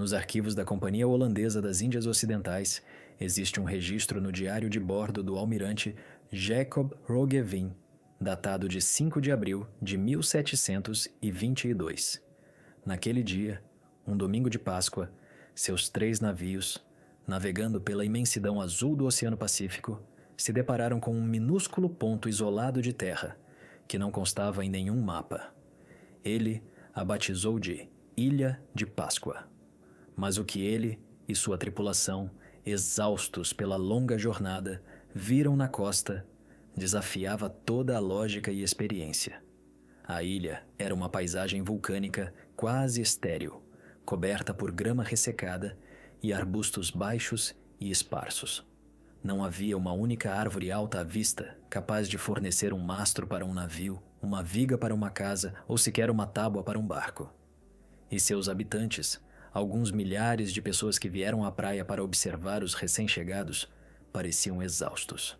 Nos arquivos da Companhia Holandesa das Índias Ocidentais, existe um registro no diário de bordo do almirante Jacob Roggeveen, datado de 5 de abril de 1722. Naquele dia, um domingo de Páscoa, seus 3 navios, navegando pela imensidão azul do Oceano Pacífico, se depararam com um minúsculo ponto isolado de terra, que não constava em nenhum mapa. Ele a batizou de Ilha de Páscoa. Mas o que ele e sua tripulação, exaustos pela longa jornada, viram na costa, desafiava toda a lógica e experiência. A ilha era uma paisagem vulcânica quase estéril, coberta por grama ressecada e arbustos baixos e esparsos. Não havia uma única árvore alta à vista, capaz de fornecer um mastro para um navio, uma viga para uma casa ou sequer uma tábua para um barco. E seus habitantes, alguns milhares de pessoas que vieram à praia para observar os recém-chegados, pareciam exaustos.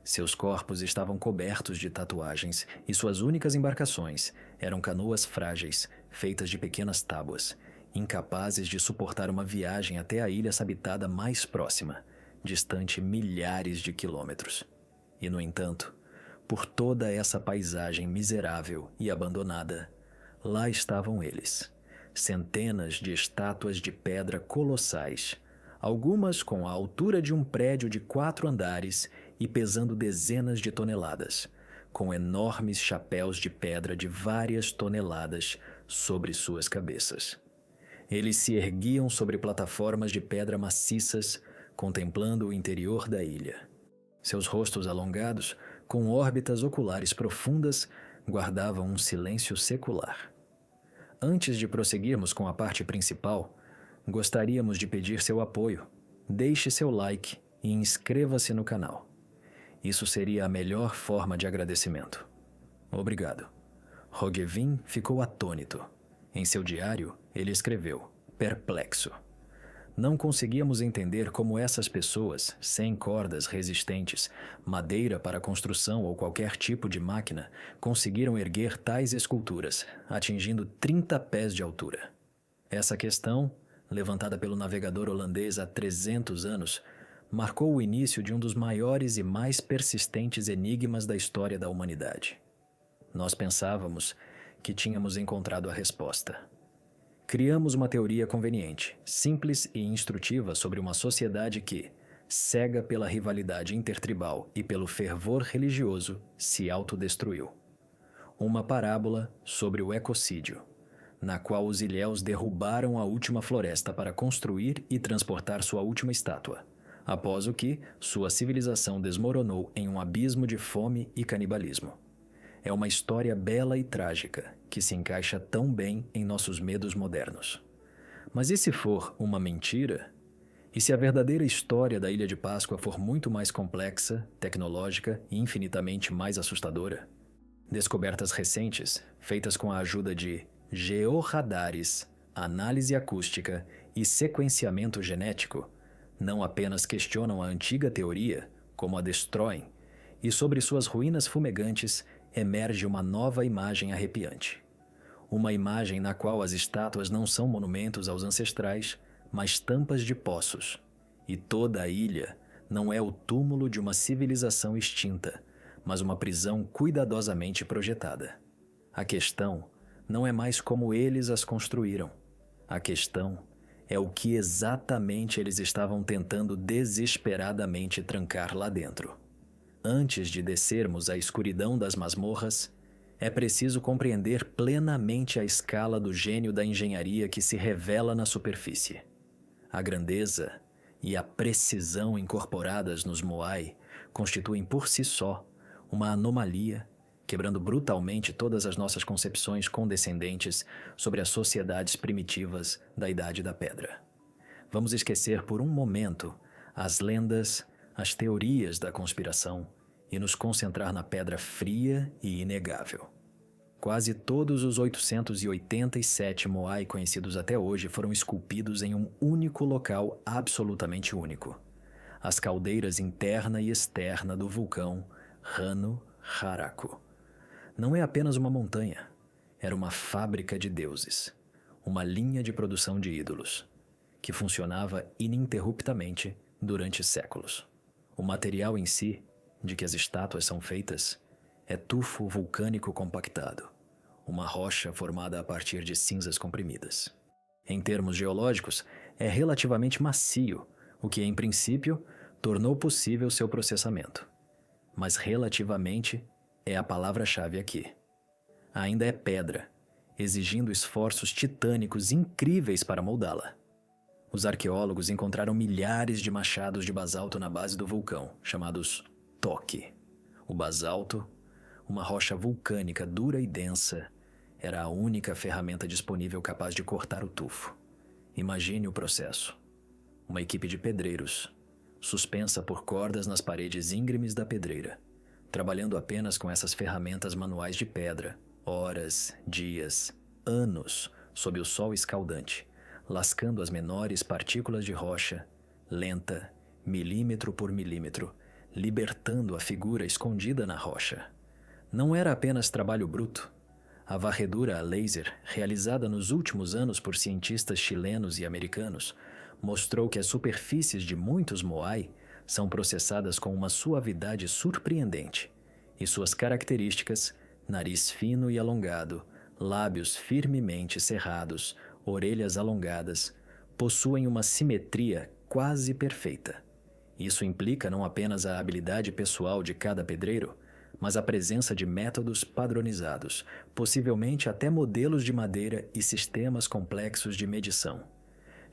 Seus corpos estavam cobertos de tatuagens e suas únicas embarcações eram canoas frágeis, feitas de pequenas tábuas, incapazes de suportar uma viagem até a ilha habitada mais próxima, distante milhares de quilômetros. E, no entanto, por toda essa paisagem miserável e abandonada, lá estavam eles, centenas de estátuas de pedra colossais, algumas com a altura de um prédio de 4 andares e pesando dezenas de toneladas, com enormes chapéus de pedra de várias toneladas sobre suas cabeças. Eles se erguiam sobre plataformas de pedra maciças, contemplando o interior da ilha. Seus rostos alongados, com órbitas oculares profundas, guardavam um silêncio secular. Antes de prosseguirmos com a parte principal, gostaríamos de pedir seu apoio. Deixe seu like e inscreva-se no canal. Isso seria a melhor forma de agradecimento. Obrigado. Roggeveen ficou atônito. Em seu diário, ele escreveu, perplexo. Não conseguíamos entender como essas pessoas, sem cordas resistentes, madeira para construção ou qualquer tipo de máquina, conseguiram erguer tais esculturas, atingindo 30 pés de altura. Essa questão, levantada pelo navegador holandês há 300 anos, marcou o início de um dos maiores e mais persistentes enigmas da história da humanidade. Nós pensávamos que tínhamos encontrado a resposta. Criamos uma teoria conveniente, simples e instrutiva sobre uma sociedade que, cega pela rivalidade intertribal e pelo fervor religioso, se autodestruiu. Uma parábola sobre o ecocídio, na qual os ilhéus derrubaram a última floresta para construir e transportar sua última estátua, após o que sua civilização desmoronou em um abismo de fome e canibalismo. É uma história bela e trágica, que se encaixa tão bem em nossos medos modernos. Mas e se for uma mentira? E se a verdadeira história da Ilha de Páscoa for muito mais complexa, tecnológica e infinitamente mais assustadora? Descobertas recentes, feitas com a ajuda de georradares, análise acústica e sequenciamento genético, não apenas questionam a antiga teoria, como a destroem, e sobre suas ruínas fumegantes emerge uma nova imagem arrepiante. Uma imagem na qual as estátuas não são monumentos aos ancestrais, mas tampas de poços. E toda a ilha não é o túmulo de uma civilização extinta, mas uma prisão cuidadosamente projetada. A questão não é mais como eles as construíram. A questão é o que exatamente eles estavam tentando desesperadamente trancar lá dentro. Antes de descermos à escuridão das masmorras, é preciso compreender plenamente a escala do gênio da engenharia que se revela na superfície. A grandeza e a precisão incorporadas nos Moai constituem por si só uma anomalia, quebrando brutalmente todas as nossas concepções condescendentes sobre as sociedades primitivas da Idade da Pedra. Vamos esquecer por um momento as lendas, as teorias da conspiração e nos concentrar na pedra fria e inegável. Quase todos os 887 Moai conhecidos até hoje foram esculpidos em um único local absolutamente único: as caldeiras interna e externa do vulcão Rano Haraku. Não é apenas uma montanha, era uma fábrica de deuses, uma linha de produção de ídolos. que funcionava ininterruptamente durante séculos. O material em si, de que as estátuas são feitas, é tufo vulcânico compactado, uma rocha formada a partir de cinzas comprimidas. Em termos geológicos, é relativamente macio, o que, em princípio, tornou possível seu processamento. Mas relativamente é a palavra-chave aqui. Ainda é pedra, exigindo esforços titânicos incríveis para moldá-la. Os arqueólogos encontraram milhares de machados de basalto na base do vulcão, chamados toque. O basalto, uma rocha vulcânica dura e densa, era a única ferramenta disponível capaz de cortar o tufo. Imagine o processo. Uma equipe de pedreiros, suspensa por cordas nas paredes íngremes da pedreira, trabalhando apenas com essas ferramentas manuais de pedra, horas, dias, anos, sob o sol escaldante, lascando as menores partículas de rocha, lenta, milímetro por milímetro, libertando a figura escondida na rocha. Não era apenas trabalho bruto. A varredura a laser, realizada nos últimos anos por cientistas chilenos e americanos, mostrou que as superfícies de muitos moai são processadas com uma suavidade surpreendente, e suas características, nariz fino e alongado, lábios firmemente cerrados, orelhas alongadas, possuem uma simetria quase perfeita. Isso implica não apenas a habilidade pessoal de cada pedreiro, mas a presença de métodos padronizados, possivelmente até modelos de madeira e sistemas complexos de medição.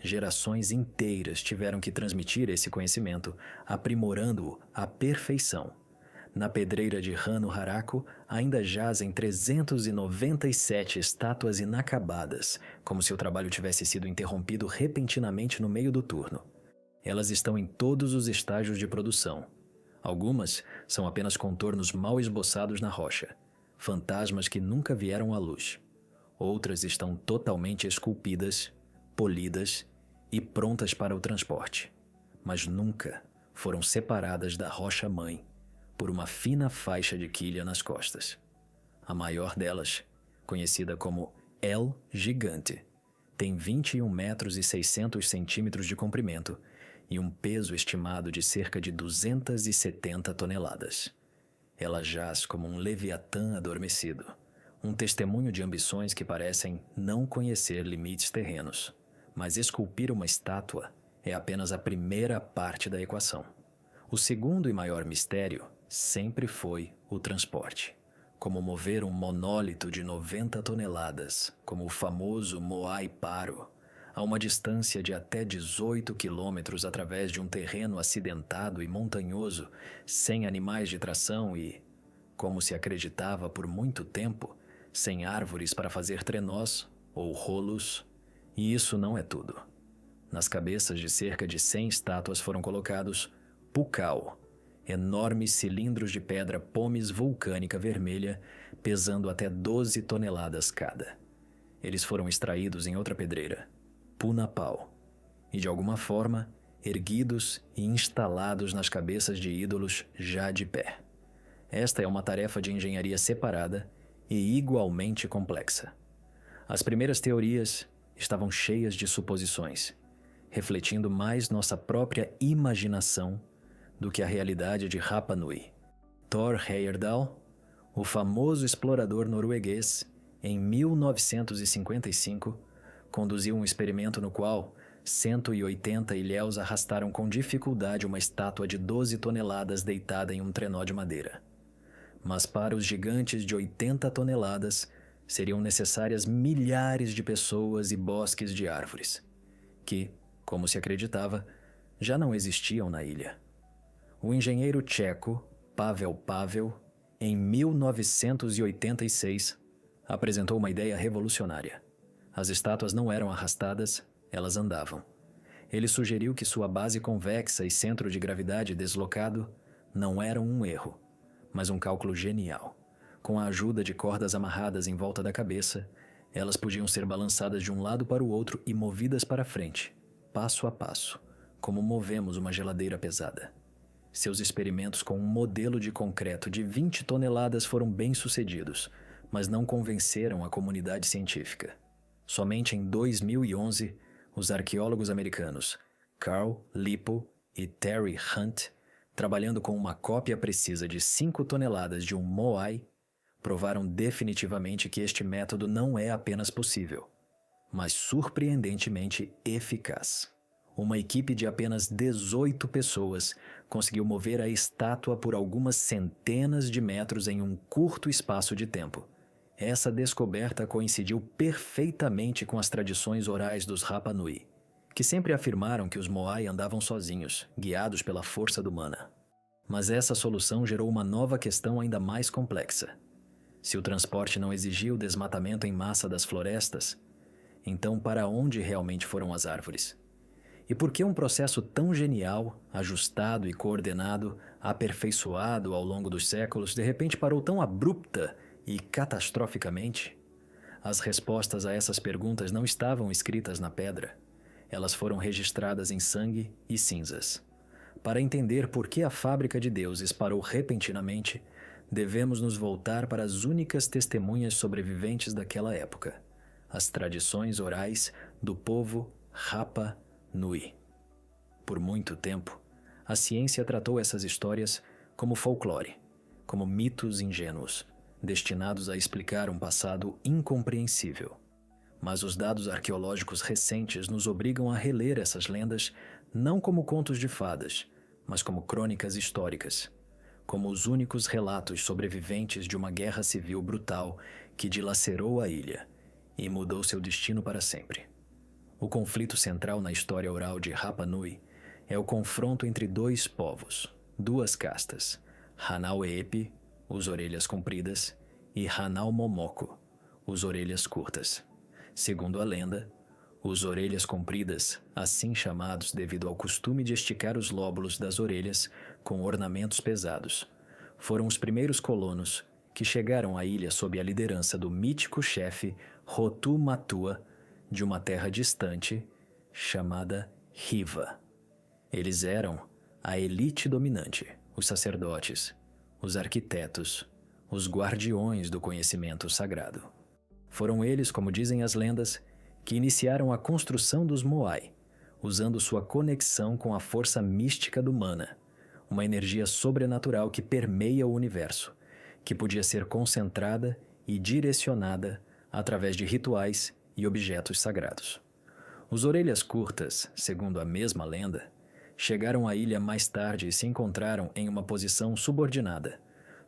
Gerações inteiras tiveram que transmitir esse conhecimento, aprimorando-o à perfeição. Na pedreira de Hano Haraku ainda jazem 397 estátuas inacabadas, como se o trabalho tivesse sido interrompido repentinamente no meio do turno. Elas estão em todos os estágios de produção. Algumas são apenas contornos mal esboçados na rocha, fantasmas que nunca vieram à luz. Outras estão totalmente esculpidas, polidas e prontas para o transporte, mas nunca foram separadas da rocha-mãe por uma fina faixa de quilha nas costas. A maior delas, conhecida como El Gigante, tem 21 metros e 600 centímetros de comprimento e um peso estimado de cerca de 270 toneladas. Ela jaz como um leviatã adormecido, um testemunho de ambições que parecem não conhecer limites terrenos. Mas esculpir uma estátua é apenas a primeira parte da equação. O segundo e maior mistério sempre foi o transporte. Como mover um monólito de 90 toneladas, como o famoso Moai Paro, a uma distância de até 18 quilômetros através de um terreno acidentado e montanhoso, sem animais de tração e, como se acreditava por muito tempo, sem árvores para fazer trenós ou rolos. E isso não é tudo. Nas cabeças de cerca de 100 estátuas foram colocados pukao, enormes cilindros de pedra pomes vulcânica vermelha, pesando até 12 toneladas cada. Eles foram extraídos em outra pedreira, Punapau, e de alguma forma erguidos e instalados nas cabeças de ídolos já de pé. Esta é uma tarefa de engenharia separada e igualmente complexa. As primeiras teorias estavam cheias de suposições, refletindo mais nossa própria imaginação do que a realidade de Rapa Nui. Thor Heyerdahl, o famoso explorador norueguês, em 1955, conduziu um experimento no qual 180 ilhéus arrastaram com dificuldade uma estátua de 12 toneladas deitada em um trenó de madeira. Mas para os gigantes de 80 toneladas, seriam necessárias milhares de pessoas e bosques de árvores, que, como se acreditava, já não existiam na ilha. O engenheiro tcheco Pavel Pavel, em 1986, apresentou uma ideia revolucionária. As estátuas não eram arrastadas, elas andavam. Ele sugeriu que sua base convexa e centro de gravidade deslocado não eram um erro, mas um cálculo genial. Com a ajuda de cordas amarradas em volta da cabeça, elas podiam ser balançadas de um lado para o outro e movidas para frente, passo a passo, como movemos uma geladeira pesada. Seus experimentos com um modelo de concreto de 20 toneladas foram bem-sucedidos, mas não convenceram a comunidade científica. Somente em 2011, Os arqueólogos americanos Carl Lippo e Terry Hunt, trabalhando com uma cópia precisa de 5 toneladas de um moai, provaram definitivamente que este método não é apenas possível, mas surpreendentemente eficaz. Uma equipe de apenas 18 pessoas conseguiu mover a estátua por algumas centenas de metros em um curto espaço de tempo. Essa descoberta coincidiu perfeitamente com as tradições orais dos Rapa Nui, que sempre afirmaram que os moai andavam sozinhos, guiados pela força do mana. Mas essa solução gerou uma nova questão ainda mais complexa. Se o transporte não exigia o desmatamento em massa das florestas, então para onde realmente foram as árvores? E por que um processo tão genial, ajustado e coordenado, aperfeiçoado ao longo dos séculos, de repente parou tão abrupta e catastroficamente? As respostas a essas perguntas não estavam escritas na pedra. Elas foram registradas em sangue e cinzas. Para entender por que a fábrica de deuses parou repentinamente, devemos nos voltar para as únicas testemunhas sobreviventes daquela época, as tradições orais do povo Rapa Nui. Por muito tempo, a ciência tratou essas histórias como folclore, como mitos ingênuos, destinados a explicar um passado incompreensível. Mas os dados arqueológicos recentes nos obrigam a reler essas lendas não como contos de fadas, mas como crônicas históricas, como os únicos relatos sobreviventes de uma guerra civil brutal que dilacerou a ilha e mudou seu destino para sempre. O conflito central na história oral de Rapa Nui é o confronto entre 2 povos, 2 castas, Hanauepi, os orelhas compridas, e Hanaumomoko, os orelhas curtas. Segundo a lenda, os orelhas compridas, assim chamados devido ao costume de esticar os lóbulos das orelhas com ornamentos pesados, foram os primeiros colonos que chegaram à ilha sob a liderança do mítico chefe Rotu Matua, de uma terra distante chamada Hiva. Eles eram a elite dominante, os sacerdotes, os arquitetos, os guardiões do conhecimento sagrado. Foram eles, como dizem as lendas, que iniciaram a construção dos moai, usando sua conexão com a força mística do mana, uma energia sobrenatural que permeia o universo, que podia ser concentrada e direcionada através de rituais e objetos sagrados. Os orelhas curtas, segundo a mesma lenda, chegaram à ilha mais tarde e se encontraram em uma posição subordinada,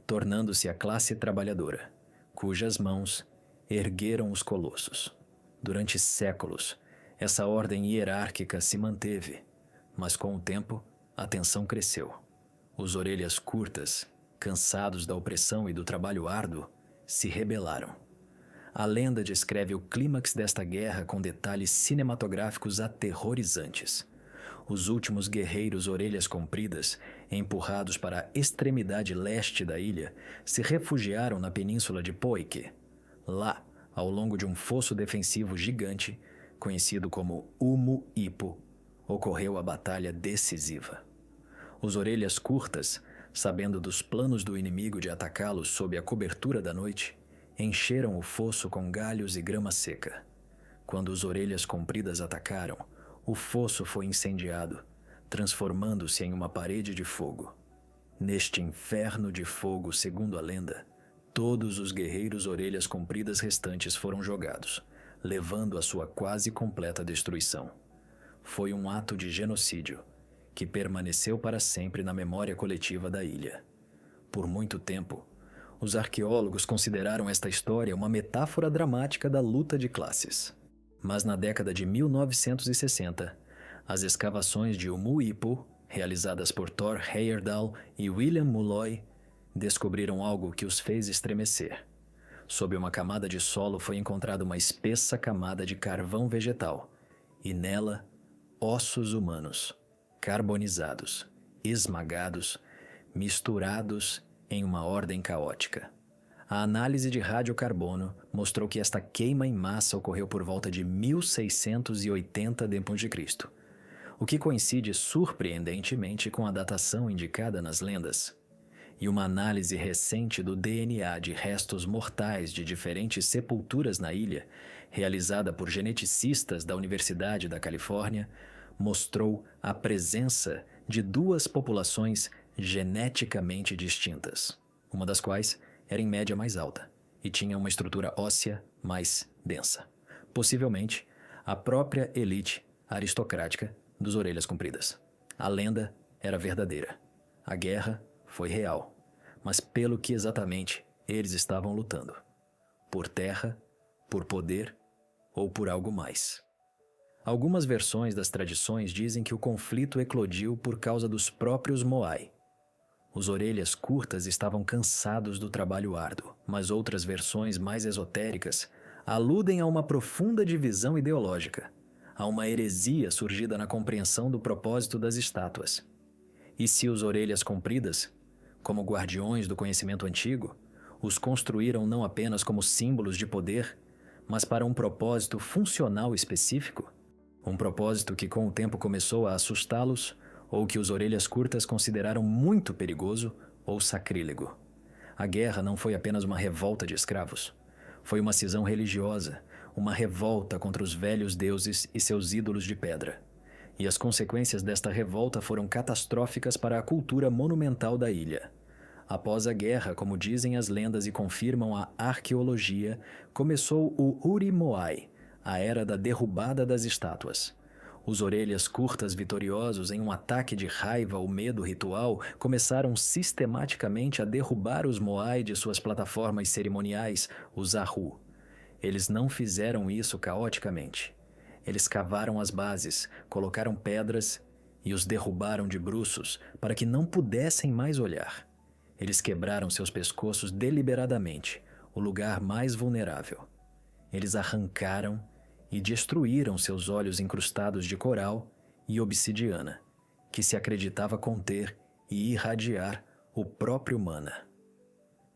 tornando-se a classe trabalhadora, cujas mãos ergueram os colossos. Durante séculos, essa ordem hierárquica se manteve, mas com o tempo, a tensão cresceu. Os orelhas curtas, cansados da opressão e do trabalho árduo, se rebelaram. A lenda descreve o clímax desta guerra com detalhes cinematográficos aterrorizantes. Os últimos guerreiros orelhas compridas, empurrados para a extremidade leste da ilha, se refugiaram na península de Poike. Lá, ao longo de um fosso defensivo gigante, conhecido como Umu Ipo, ocorreu a batalha decisiva. Os orelhas curtas, sabendo dos planos do inimigo de atacá-los sob a cobertura da noite, encheram o fosso com galhos e grama seca. Quando os orelhas compridas atacaram, o fosso foi incendiado, transformando-se em uma parede de fogo. Neste inferno de fogo, segundo a lenda, todos os guerreiros orelhas compridas restantes foram jogados, levando a sua quase completa destruição. Foi um ato de genocídio, que permaneceu para sempre na memória coletiva da ilha. Por muito tempo, os arqueólogos consideraram esta história uma metáfora dramática da luta de classes. Mas na década de 1960, as escavações de Umu-Ipo, realizadas por Thor Heyerdahl e William Mulloy, descobriram algo que os fez estremecer. Sob uma camada de solo foi encontrada uma espessa camada de carvão vegetal, e nela, ossos humanos, carbonizados, esmagados, misturados em uma ordem caótica. A análise de radiocarbono mostrou que esta queima em massa ocorreu por volta de 1680 d.C., o que coincide surpreendentemente com a datação indicada nas lendas. E uma análise recente do DNA de restos mortais de diferentes sepulturas na ilha realizada por geneticistas da Universidade da Califórnia, mostrou a presença de duas populações geneticamente distintas, uma das quais era em média mais alta e tinha uma estrutura óssea mais densa. Possivelmente, a própria elite aristocrática dos orelhas compridas. A lenda era verdadeira. A guerra foi real. Mas pelo que exatamente eles estavam lutando? Por terra, por poder ou por algo mais? Algumas versões das tradições dizem que o conflito eclodiu por causa dos próprios Moai. Os orelhas curtas estavam cansados do trabalho árduo, mas outras versões mais esotéricas aludem a uma profunda divisão ideológica, a uma heresia surgida na compreensão do propósito das estátuas. E se os orelhas compridas, como guardiões do conhecimento antigo, os construíram não apenas como símbolos de poder, mas para um propósito funcional específico? Um propósito que com o tempo começou a assustá-los, ou que os orelhas curtas consideraram muito perigoso ou sacrílego. A guerra não foi apenas uma revolta de escravos. Foi uma cisão religiosa, uma revolta contra os velhos deuses e seus ídolos de pedra. E as consequências desta revolta foram catastróficas para a cultura monumental da ilha. Após a guerra, como dizem as lendas e confirmam a arqueologia, começou o Uri Moai, a era da derrubada das estátuas. Os orelhas curtas vitoriosos, em um ataque de raiva ou medo ritual, começaram sistematicamente a derrubar os Moai de suas plataformas cerimoniais, os Ahu. Eles não fizeram isso caoticamente. Eles cavaram as bases, colocaram pedras e os derrubaram de bruços para que não pudessem mais olhar. Eles quebraram seus pescoços deliberadamente, o lugar mais vulnerável. Eles arrancaram e destruíram seus olhos incrustados de coral e obsidiana, que se acreditava conter e irradiar o próprio mana.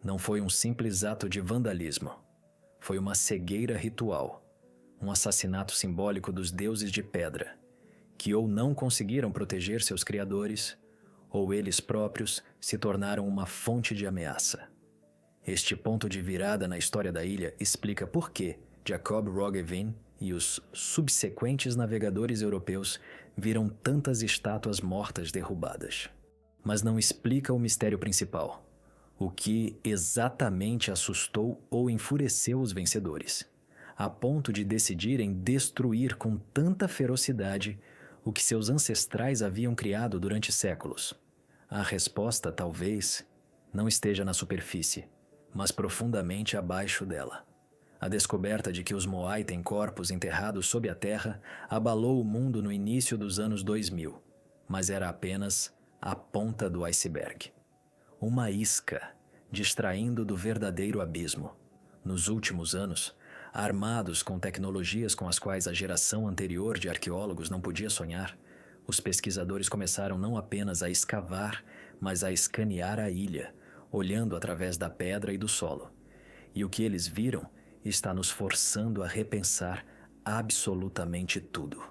Não foi um simples ato de vandalismo. Foi uma cegueira ritual, um assassinato simbólico dos deuses de pedra, que ou não conseguiram proteger seus criadores, ou eles próprios se tornaram uma fonte de ameaça. Este ponto de virada na história da ilha explica por que Jacob Roggeveen e os subsequentes navegadores europeus viram tantas estátuas mortas derrubadas. Mas não explica o mistério principal. O que exatamente assustou ou enfureceu os vencedores, a ponto de decidirem destruir com tanta ferocidade o que seus ancestrais haviam criado durante séculos? A resposta, talvez, não esteja na superfície, mas profundamente abaixo dela. A descoberta de que os Moai têm corpos enterrados sob a terra abalou o mundo no início dos anos 2000, mas era apenas a ponta do iceberg. Uma isca, distraindo do verdadeiro abismo. Nos últimos anos, armados com tecnologias com as quais a geração anterior de arqueólogos não podia sonhar, os pesquisadores começaram não apenas a escavar, mas a escanear a ilha, olhando através da pedra e do solo. E o que eles viram está nos forçando a repensar absolutamente tudo.